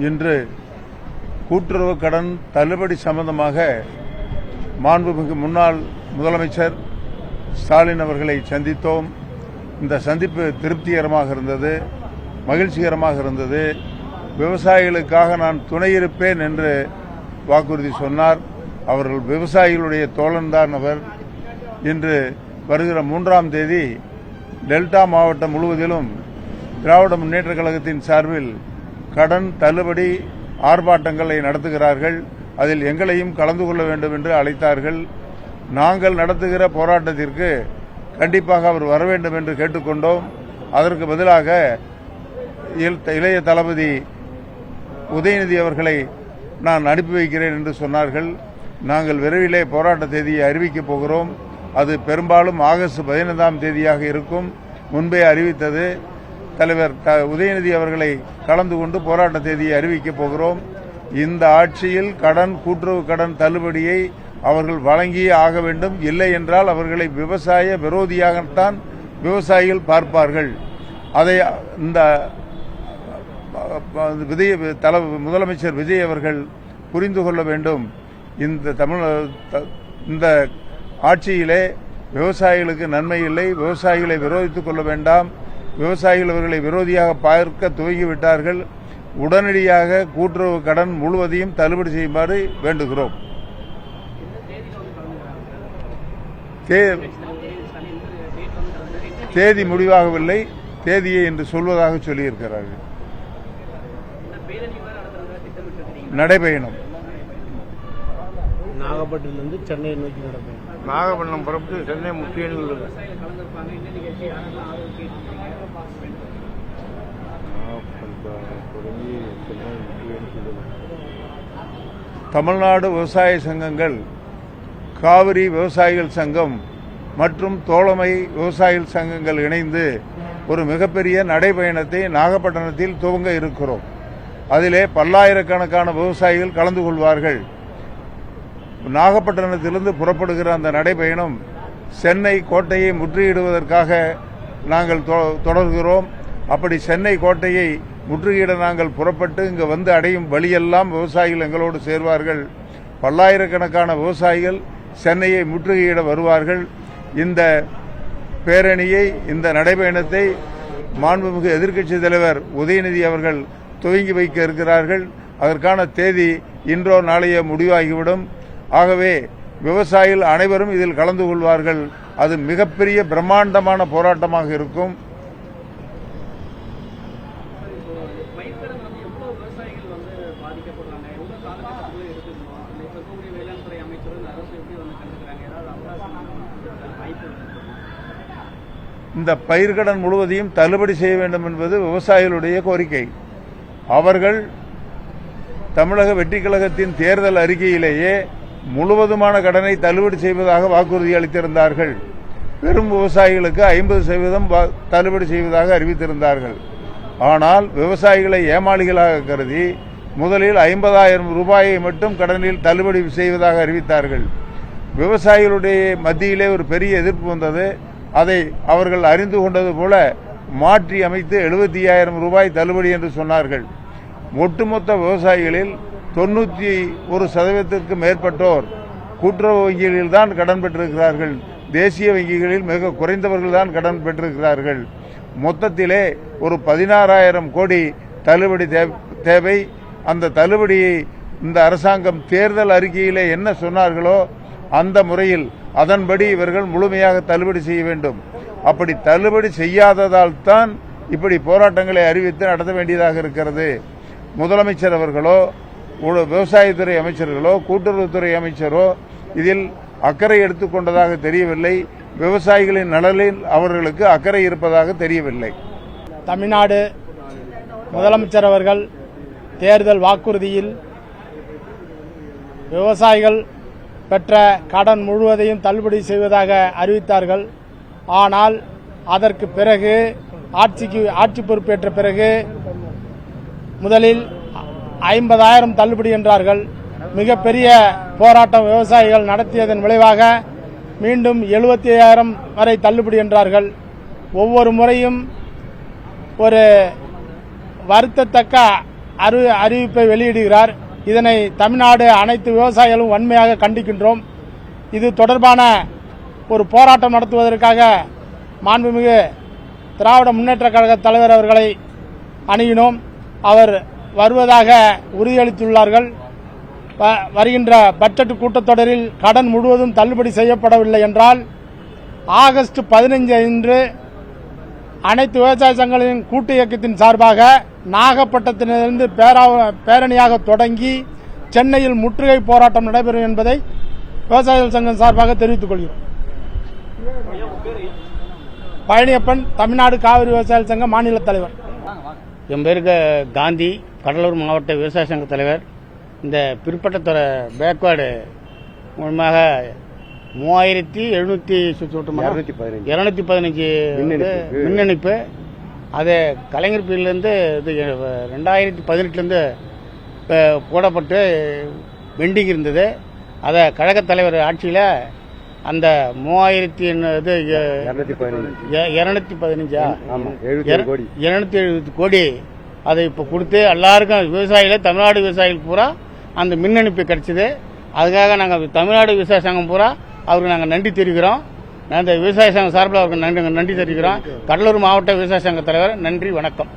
இன்று கூட்டுறவு கடன் தள்ளுபடி சம்பந்தமாக மாண்புமிகு முன்னாள் முதலமைச்சர் ஸ்டாலின் அவர்களை சந்தித்தோம். இந்த சந்திப்பு திருப்திகரமாக இருந்தது, மகிழ்ச்சிகரமாக இருந்தது. விவசாயிகளுக்காக நான் துணை இருப்பேன் என்று வாக்குறுதி சொன்னார். அவர்கள் விவசாயிகளுடைய தோழன்தான் அவர். இன்று வருகிற 3ஆம் தேதி டெல்டா மாவட்டம் முழுவதிலும் திராவிட முன்னேற்றக் கழகத்தின் சார்பில் கடன் தள்ளுபடி ஆர்ப்பாட்டங்களை நடத்துகிறார்கள். அதில் எங்களையும் கலந்து கொள்ள வேண்டும் என்று அழைத்தார்கள். நாங்கள் நடத்துகிற போராட்டத்திற்கு கண்டிப்பாக அவர் வர வேண்டும் என்று கேட்டுக்கொண்டோம். அதற்கு பதிலாக இளைய தளபதி உதயநிதி அவர்களை நான் அனுப்பி வைக்கிறேன் என்று சொன்னார்கள். நாங்கள் விரைவிலே போராட்ட தேதியை அறிவிக்கப் போகிறோம். அது பெரும்பாலும் ஆகஸ்ட் 15ஆம் தேதியாக இருக்கும். முன்பே அறிவித்தது. தலைவர் உதயநிதி அவர்களை கலந்து கொண்டு போராட்ட தேதியை அறிவிக்கப் போகிறோம். இந்த ஆட்சியில் கூட்டுறவு கடன் தள்ளுபடியை அவர்கள் வழங்கியே ஆக வேண்டும். இல்லை என்றால் அவர்களை விவசாய விரோதியாகத்தான் விவசாயிகள் பார்ப்பார்கள். அதை இந்த முதலமைச்சர் விஜய் அவர்கள் புரிந்து கொள்ள வேண்டும். இந்த ஆட்சியிலே விவசாயிகளுக்கு நன்மை இல்லை. விவசாயிகளை விரோதித்துக் கொள்ள வேண்டாம். விவசாயிகள் அவர்களை விரோதியாக பார்க்க துவங்கிவிட்டார்கள். உடனடியாக கூட்டுறவு கடன் முழுவதையும் தள்ளுபடி செய்யுமாறு வேண்டுகிறோம். தேதி முடிவாகவில்லை. தேதியை என்று சொல்வதாக சொல்லியிருக்கிறார்கள். நடைபயணம் நாகப்பட்டினத்திலிருந்து சென்னை நோக்கி நடைபயணம். நாகப்பட்டினம் புறப்பட்டு சென்னை முக்கிய தமிழ்நாடு விவசாய சங்கங்கள், காவிரி விவசாயிகள் சங்கம் மற்றும் தோழமை விவசாயிகள் சங்கங்கள் இணைந்து ஒரு மிகப்பெரிய நடைபயணத்தை நாகப்பட்டினத்தில் துவங்க இருக்கிறோம். அதிலே பல்லாயிரக்கணக்கான விவசாயிகள் கலந்து கொள்வார்கள். நாகப்பட்டினத்திலிருந்து புறப்படுகிற அந்த நடைபயணம் சென்னை கோட்டையை முற்றுகையிடுவதற்காக நாங்கள் தொடர்கிறோம். அப்படி சென்னை கோட்டையை முற்றுகையிட நாங்கள் புறப்பட்டு இங்கு வந்து அடையும் வழியெல்லாம் விவசாயிகள் எங்களோடு சேர்வார்கள். பல்லாயிரக்கணக்கான விவசாயிகள் சென்னையை முற்றுகையிட வருவார்கள். இந்த பேரணியை, இந்த நடைபயணத்தை மாண்புமிகு எதிர்க்கட்சித் தலைவர் உதயநிதி அவர்கள் துவங்கி வைக்க இருக்கிறார்கள். அதற்கான தேதி இன்றோ நாளையோ முடிவாகிவிடும். ஆகவே விவசாயிகள் அனைவரும் இதில் கலந்து கொள்வார்கள். அது மிகப்பெரிய பிரம்மாண்டமான போராட்டமாக இருக்கும். இந்த பயிர்க்கடன் முழுவதையும் தள்ளுபடி செய்ய வேண்டும் என்பது விவசாயிகளுடைய கோரிக்கை. அவர்கள் தமிழக வெற்றிக் கழகத்தின் தேர்தல் அறிக்கையிலேயே முழுவதுமான கடனை தள்ளுபடி செய்வதாக வாக்குறுதி அளித்திருந்தார்கள். பெரும் விவசாயிகளுக்கு 50% தள்ளுபடி செய்வதாக அறிவித்திருந்தார்கள். ஆனால் விவசாயிகளை ஏமாளிகளாக கருதி முதலில் 50,000 ரூபாயை மட்டும் கடனில் தள்ளுபடி செய்வதாக அறிவித்தார்கள். விவசாயிகளுடைய மத்தியிலே ஒரு பெரிய எதிர்ப்பு வந்தது. அதை அவர்கள் அறிந்து கொண்டது போல மாற்றி அமைத்து 75,000 ரூபாய் தள்ளுபடி என்று சொன்னார்கள். ஒட்டுமொத்த விவசாயிகளில் 91% மேற்பட்டோர் கூட்டுறவு வங்கிகளில் தான் கடன் பெற்றிருக்கிறார்கள். தேசிய வங்கிகளில் மிக குறைந்தவர்கள் தான் கடன் பெற்றிருக்கிறார்கள். மொத்தத்திலே ஒரு 16,000 கோடி தள்ளுபடி தேவை. அந்த தள்ளுபடியை இந்த அரசாங்கம் தேர்தல் அறிக்கையிலே என்ன சொன்னார்களோ அந்த முறையில் அதன்படி இவர்கள் முழுமையாக தள்ளுபடி செய்ய வேண்டும். அப்படி தள்ளுபடி செய்யாததால் தான் இப்படி போராட்டங்களை அறிவித்து நடத்த வேண்டியதாக இருக்கிறது. முதலமைச்சர் அவர்களோ, விவசாயத்துறை அமைச்சர்களோ, கூட்டுறவுத்துறை அமைச்சரோ இதில் அக்கறை எடுத்துக்கொண்டதாக தெரியவில்லை. விவசாயிகளின் நலனில் அவர்களுக்கு அக்கறை இருப்பதாக தெரியவில்லை. தமிழ்நாடு முதலமைச்சர் அவர்கள் தேர்தல் வாக்குறுதியில் விவசாயிகள் பெற்ற கடன் முழுவதையும் தள்ளுபடி செய்வதாக அறிவித்தார்கள். ஆனால் அதற்கு பிறகு ஆட்சி பொறுப்பேற்ற பிறகு முதலில் 50,000 தள்ளுபடி என்றார்கள். மிகப்பெரிய போராட்டம் விவசாயிகள் நடத்தியதன் விளைவாக மீண்டும் 75,000 வரை தள்ளுபடி என்றார்கள். ஒவ்வொரு முறையும் ஒரு வருத்தத்தக்க அறிவிப்பை வெளியிடுகிறார். இதனை தமிழ்நாடு அனைத்து விவசாயிகளும் வன்மையாக கண்டிக்கின்றோம். இது தொடர்பான ஒரு போராட்டம் நடத்துவதற்காக மாண்புமிகு திராவிட முன்னேற்றக் கழக தலைவர் அவர்களை அணுகினோம். அவர் வருவதாக உறுதியளித்துள்ளார்கள். வருகின்ற பட்ஜெட் கூட்டத்தொடரில் கடன் முழுவதும் தள்ளுபடி செய்யப்படவில்லை என்றால் ஆகஸ்ட் 15 அன்று அனைத்து விவசாய சங்கங்களின் கூட்டு இயக்கத்தின் சார்பாக நாகப்பட்டினத்திலிருந்து பேரணியாக தொடங்கி சென்னையில் முற்றுகை போராட்டம் நடைபெறும் என்பதை விவசாயிகள் சங்கம் சார்பாக தெரிவித்துக் கொள்கிறோம். பழனியப்பன், தமிழ்நாடு காவிரி விவசாயிகள் சங்க மாநில தலைவர். என் பேருக்கு காந்தி, கடலூர் மாவட்ட விவசாய சங்க தலைவர். இந்த பிற்பட்டத்துறை பேக்வேர்டு மூலமாக 3715 மின் இணைப்பு அது கலைஞர் பீரியட்லேருந்து இது 2018 போடப்பட்டு பெண்டிங் இருந்தது. அதை கழகத் தலைவர் ஆட்சியில் அந்த 270 கோடி அதை இப்போ கொடுத்து எல்லாருக்கும் விவசாயிகள், தமிழ்நாடு விவசாயிகள் பூரா அந்த மின் இணைப்பு கிடைச்சது. அதுக்காக நாங்கள் தமிழ்நாடு விவசாய சங்கம் பூரா அவருக்கு நாங்கள் நன்றி தெரிவிக்கிறோம். அந்த விவசாய சங்கம் சார்பில் அவருக்கு நன்றி தெரிவிக்கிறோம். கடலூர் மாவட்ட விவசாய சங்க தலைவர், நன்றி, வணக்கம்.